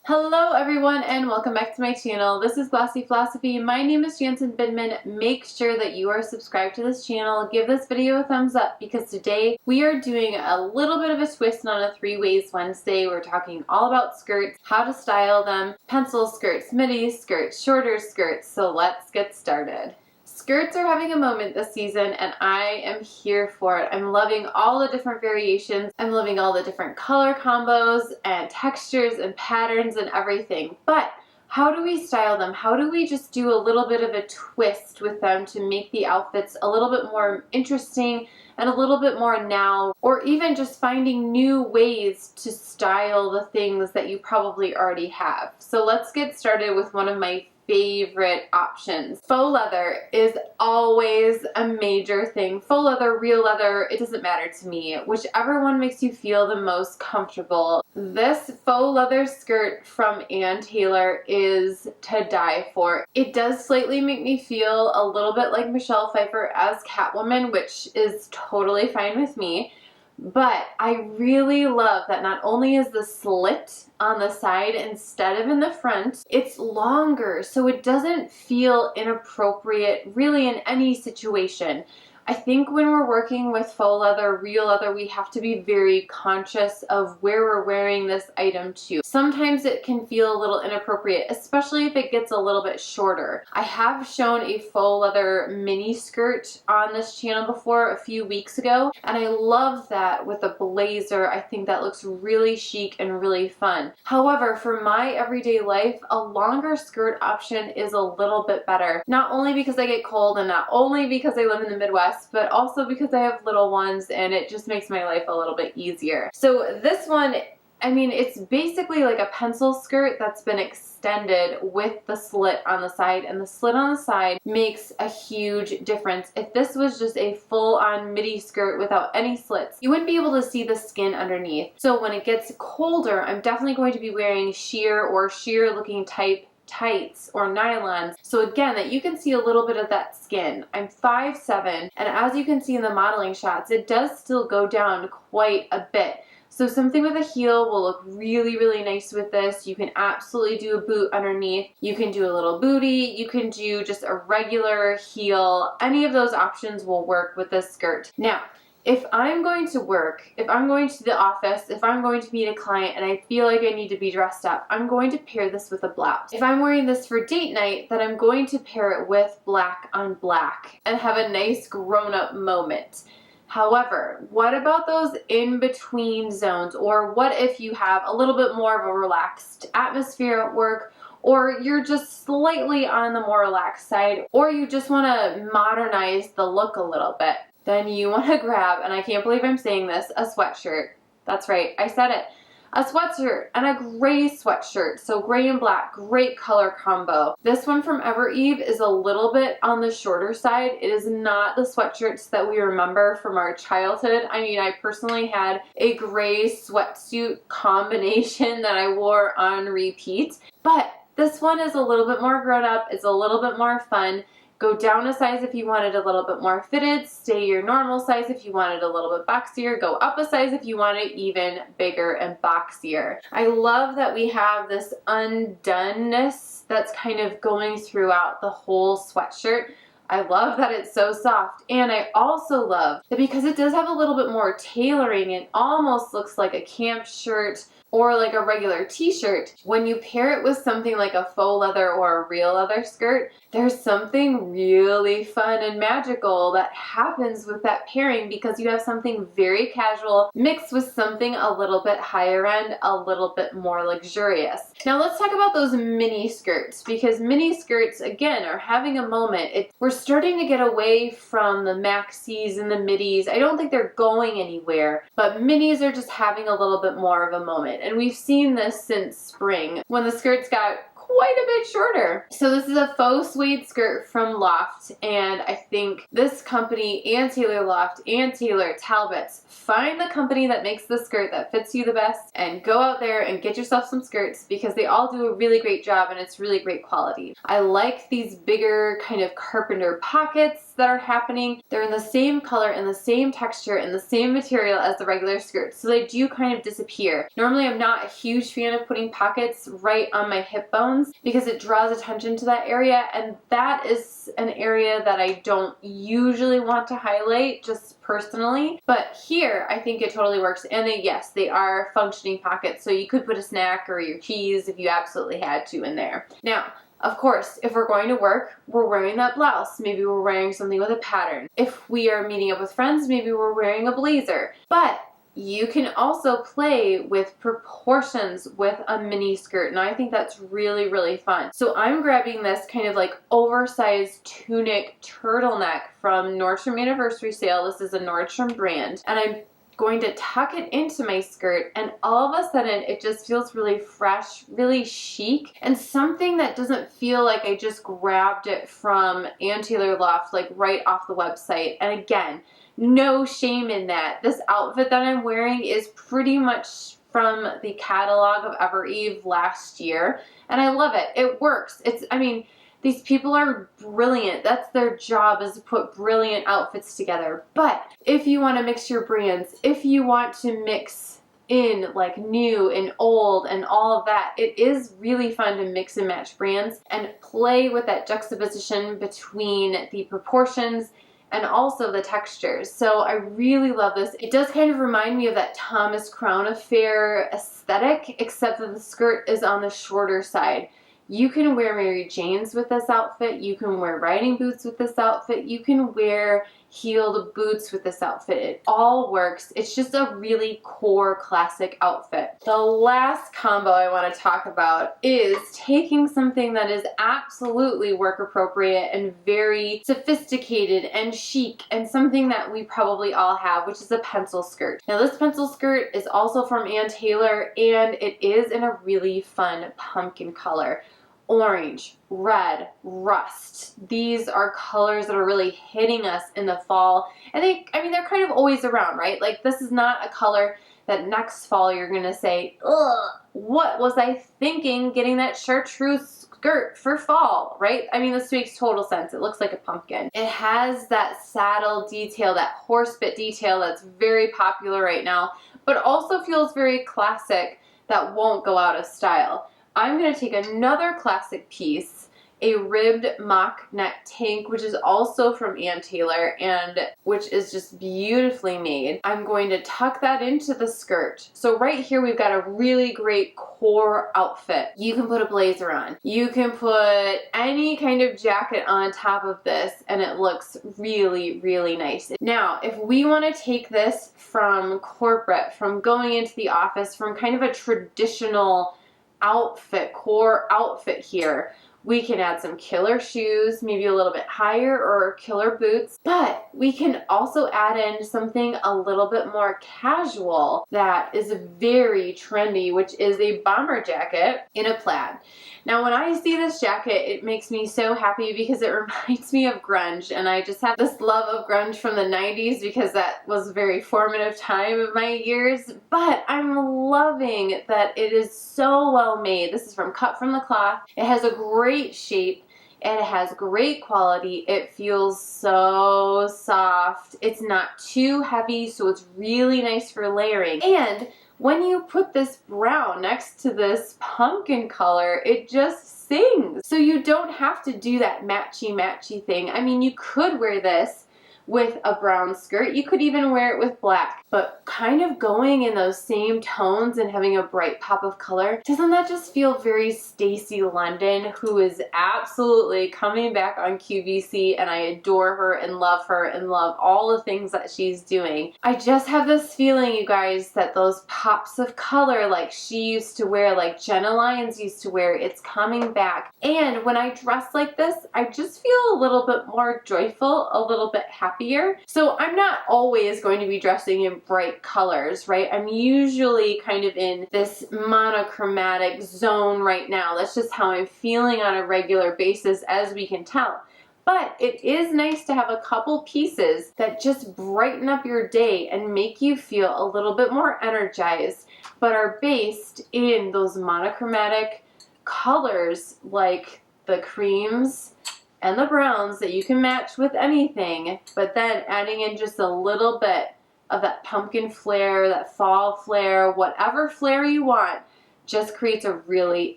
Hello everyone and welcome back to my channel. This is Glossy Philosophy. My name is Jansen Bidman. Make sure that you are subscribed to this channel. Give this video a thumbs up because today we are doing a little bit of a twist on a 3 Ways Wednesday. We're talking all about skirts, how to style them, pencil skirts, midi skirts, shorter skirts. So let's get started. Skirts are having a moment this season and I am here for it. I'm loving all the different variations. I'm loving all the different color combos and textures and patterns and everything. But how do we style them? How do we just do a little bit of a twist with them to make the outfits a little bit more interesting and a little bit more now, or even just finding new ways to style the things that you probably already have? So let's get started with one of my favorite options. Faux leather is always a major thing. Faux leather, real leather, it doesn't matter to me. Whichever one makes you feel the most comfortable. This faux leather skirt from Ann Taylor is to die for. It does slightly make me feel a little bit like Michelle Pfeiffer as Catwoman, which is totally fine with me. But I really love that not only is the slit on the side instead of in the front, it's longer so it doesn't feel inappropriate really in any situation. I think when we're working with faux leather, real leather, we have to be very conscious of where we're wearing this item to. Sometimes it can feel a little inappropriate, especially if it gets a little bit shorter. I have shown a faux leather mini skirt on this channel before a few weeks ago, and I love that with a blazer. I think that looks really chic and really fun. However, for my everyday life, a longer skirt option is a little bit better. Not only because I get cold and not only because I live in the Midwest, but also because I have little ones and it just makes my life a little bit easier. So this one, I mean, it's basically like a pencil skirt that's been extended with the slit on the side, and the slit on the side makes a huge difference. If this was just a full-on midi skirt without any slits, you wouldn't be able to see the skin underneath. So when it gets colder, I'm definitely going to be wearing sheer or sheer looking type tights or nylons, so again that you can see a little bit of that skin. I'm 5'7", and as you can see in the modeling shots, it does still go down quite a bit. So something with a heel will look really, really nice with this. You can absolutely do a boot underneath. You can do a little bootie. You can do just a regular heel. Any of those options will work with this skirt. Now, if I'm going to work, if I'm going to the office, if I'm going to meet a client and I feel like I need to be dressed up, I'm going to pair this with a blouse. If I'm wearing this for date night, then I'm going to pair it with black on black and have a nice grown-up moment. However, what about those in-between zones? Or what if you have a little bit more of a relaxed atmosphere at work, or you're just slightly on the more relaxed side, or you just want to modernize the look a little bit? Then you want to grab, and I can't believe I'm saying this, a sweatshirt. That's right, I said it. A sweatshirt and a gray sweatshirt. So gray and black, great color combo. This one from Evereve is a little bit on the shorter side. It is not the sweatshirts that we remember from our childhood. I mean, I personally had a gray sweatsuit combination that I wore on repeat, but this one is a little bit more grown up. It's a little bit more fun. Go down a size if you want it a little bit more fitted. Stay your normal size if you want it a little bit boxier. Go up a size if you want it even bigger and boxier. I love that we have this undoneness that's kind of going throughout the whole sweatshirt. I love that it's so soft, and I also love that because it does have a little bit more tailoring, it almost looks like a camp shirt or like a regular t-shirt. When you pair it with something like a faux leather or a real leather skirt, there's something really fun and magical that happens with that pairing because you have something very casual mixed with something a little bit higher end, a little bit more luxurious. Now let's talk about those mini skirts, because mini skirts again are having a moment. We're starting to get away from the maxis and the midis. I don't think they're going anywhere, but minis are just having a little bit more of a moment. And we've seen this since spring when the skirts got quite a bit shorter. So this is a faux suede skirt from Loft, and I think this company and Taylor Loft and Taylor Talbots, find the company that makes the skirt that fits you the best and go out there and get yourself some skirts because they all do a really great job and it's really great quality. I like these bigger kind of carpenter pockets that are happening. They're in the same color and the same texture and the same material as the regular skirts, so they do kind of disappear. Normally I'm not a huge fan of putting pockets right on my hip bones because it draws attention to that area, and that is an area that I don't usually want to highlight just personally, but here I think it totally works. And yes, they are functioning pockets, so you could put a snack or your keys if you absolutely had to in there. Now, of course, if we're going to work, we're wearing that blouse. Maybe we're wearing something with a pattern. If we are meeting up with friends, maybe we're wearing a blazer. But you can also play with proportions with a mini skirt, and I think that's really, really fun. So I'm grabbing this kind of like oversized tunic turtleneck from Nordstrom Anniversary Sale. This is a Nordstrom brand, and I'm going to tuck it into my skirt, and all of a sudden it just feels really fresh, really chic, and something that doesn't feel like I just grabbed it from Ann Taylor Loft like right off the website. And again, no shame in that. This outfit that I'm wearing is pretty much from the catalog of Evereve last year, and I love it. It works. I mean, these people are brilliant. That's their job, is to put brilliant outfits together. But if you want to mix your brands, if you want to mix in like new and old and all of that, it is really fun to mix and match brands and play with that juxtaposition between the proportions and also the textures. So I really love this. It does kind of remind me of that Thomas Crown Affair aesthetic, except that the skirt is on the shorter side. You can wear Mary Janes with this outfit. You can wear riding boots with this outfit. You can wear heeled boots with this outfit. It all works. It's just a really core classic outfit. The last combo I want to talk about is taking something that is absolutely work appropriate and very sophisticated and chic, and something that we probably all have, which is a pencil skirt. Now this pencil skirt is also from Ann Taylor, and it is in a really fun pumpkin color. Orange, red, rust. These are colors that are really hitting us in the fall. And they're kind of always around, right? Like, this is not a color that next fall you're gonna say, ugh, what was I thinking getting that chartreuse skirt for fall, right? I mean, this makes total sense. It looks like a pumpkin. It has that saddle detail, that horse bit detail that's very popular right now, but also feels very classic that won't go out of style. I'm going to take another classic piece, a ribbed mock neck tank, which is also from Ann Taylor and which is just beautifully made. I'm going to tuck that into the skirt. So right here we've got a really great core outfit. You can put a blazer on. You can put any kind of jacket on top of this and it looks really, really nice. Now, if we want to take this from corporate, from going into the office, from kind of a traditional outfit, core outfit here, we can add some killer shoes, maybe a little bit higher, or killer boots, but we can also add in something a little bit more casual that is very trendy, which is a bomber jacket in a plaid. Now when I see this jacket, it makes me so happy because it reminds me of grunge, and I just have this love of grunge from the 90s because that was a very formative time of my years, but I'm loving that it is so well made. This is cut from the cloth. It has a great shape. It has great quality. It feels so soft. It's not too heavy, so it's really nice for layering. And when you put this brown next to this pumpkin color, it just sings. So you don't have to do that matchy-matchy thing. I mean, you could wear this with a brown skirt. You could even wear it with black, but kind of going in those same tones and having a bright pop of color, doesn't that just feel very Stacey London, who is absolutely coming back on QVC, and I adore her and love all the things that she's doing. I just have this feeling, you guys, that those pops of color like she used to wear, like Jenna Lyons used to wear, it's coming back. And when I dress like this, I just feel a little bit more joyful, a little bit happier. happier. So I'm not always going to be dressing in bright colors, right? I'm usually kind of in this monochromatic zone right now. That's just how I'm feeling on a regular basis, as we can tell. But it is nice to have a couple pieces that just brighten up your day and make you feel a little bit more energized, but are based in those monochromatic colors like the creams and the browns that you can match with anything, but then adding in just a little bit of that pumpkin flair, that fall flair, whatever flair you want, just creates a really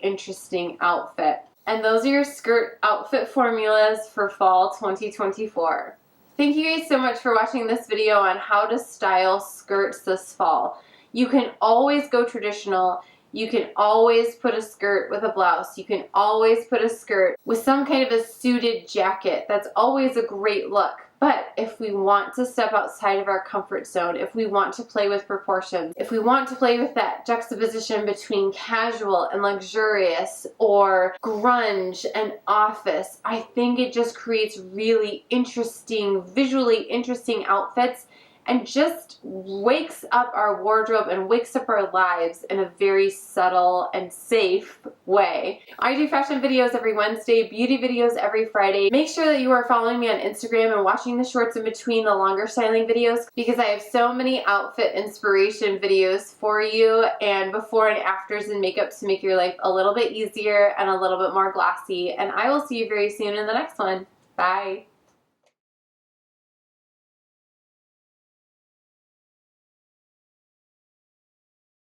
interesting outfit. And those are your skirt outfit formulas for fall 2024. Thank you guys so much for watching this video on how to style skirts this fall. You can always go traditional. You can always put a skirt with a blouse. You can always put a skirt with some kind of a suited jacket. That's always a great look. But if we want to step outside of our comfort zone, if we want to play with proportions, if we want to play with that juxtaposition between casual and luxurious or grunge and office, I think it just creates really interesting, visually interesting outfits and just wakes up our wardrobe and wakes up our lives in a very subtle and safe way. I do fashion videos every Wednesday, beauty videos every Friday. Make sure that you are following me on Instagram and watching the shorts in between the longer styling videos, because I have so many outfit inspiration videos for you and before and afters and makeup to make your life a little bit easier and a little bit more glossy. And I will see you very soon in the next one. Bye.